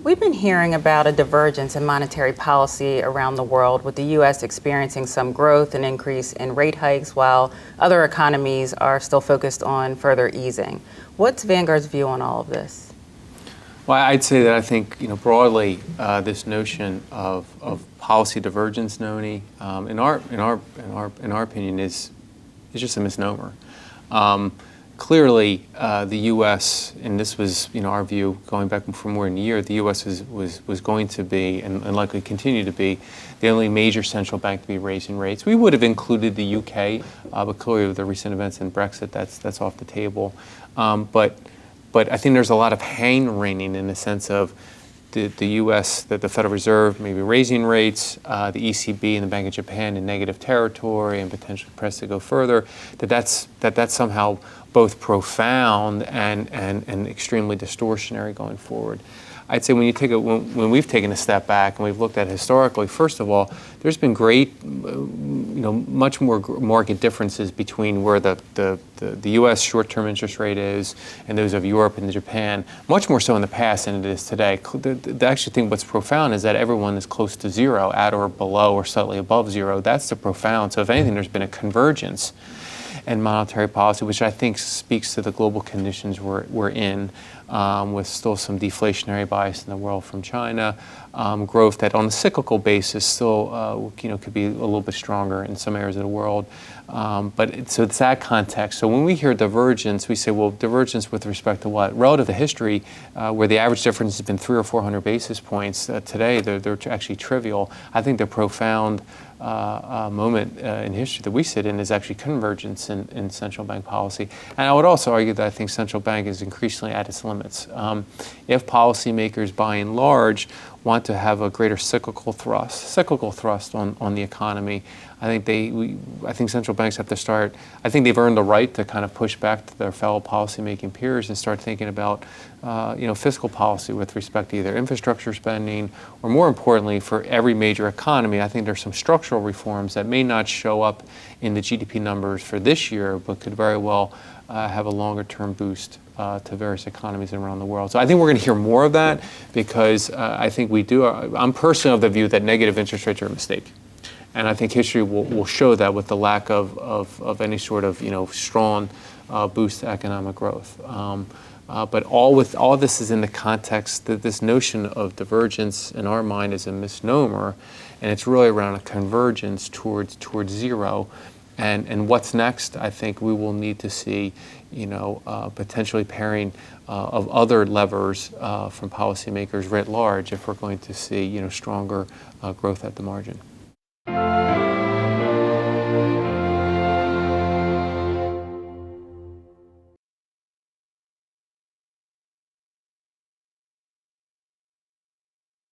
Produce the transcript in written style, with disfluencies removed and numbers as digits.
We've been hearing about a divergence in monetary policy around the world, with the U.S. experiencing some growth and increase in rate hikes, while other economies are still focused on further easing. What's Vanguard's view on all of this? Well, I'd say that I think, broadly, this notion of policy divergence, Noni, in our opinion, is just a misnomer. Clearly, the U.S., and this was, our view going back for more than a year, the U.S. was going to be, and likely continue to be, the only major central bank to be raising rates. We would have included the U.K., but clearly with the recent events in Brexit, that's off the table. But I think there's a lot of hand-wringing in the sense of the U.S., that the Federal Reserve may be raising rates, the ECB and the Bank of Japan in negative territory and potentially pressed to go further, that's somehow both profound and extremely distortionary going forward. I'd say when we've taken a step back and we've looked at historically, first of all, there's been great, much more market differences between where the U.S. short-term interest rate is and those of Europe and Japan, much more so in the past than it is today. The actual thing what's profound is that everyone is close to zero, at or below or slightly above zero. That's the profound. So if anything, there's been a convergence and monetary policy, which I think speaks to the global conditions we're in, with still some deflationary bias in the world from China, growth that on a cyclical basis still could be a little bit stronger in some areas of the world. So it's that context. So when we hear divergence, we say, well, divergence with respect to what? Relative to history, where the average difference has been 300 or 400 basis points, today they're actually trivial. I think the profound moment in history that we sit in is actually convergence in central bank policy. And I would also argue that I think central bank is increasingly at its limits. If policymakers, by and large, want to have a greater cyclical thrust on the economy, I think central banks have to start. I think they've earned the right to kind of push back to their fellow policymaking peers and start thinking about, fiscal policy with respect to either infrastructure spending or, more importantly, for every major economy. I think there's some structural reforms that may not show up in the GDP numbers for this year, but could very well have a longer-term boost to various economies around the world. So I think we're going to hear more of that because I think we do. I'm personally of the view that negative interest rates are a mistake. And I think history will show that with the lack of any sort of strong boost to economic growth. But all this is in the context that this notion of divergence in our mind is a misnomer, and it's really around a convergence towards zero. And what's next? I think we will need to see, potentially pairing of other levers from policymakers writ large if we're going to see, stronger growth at the margin.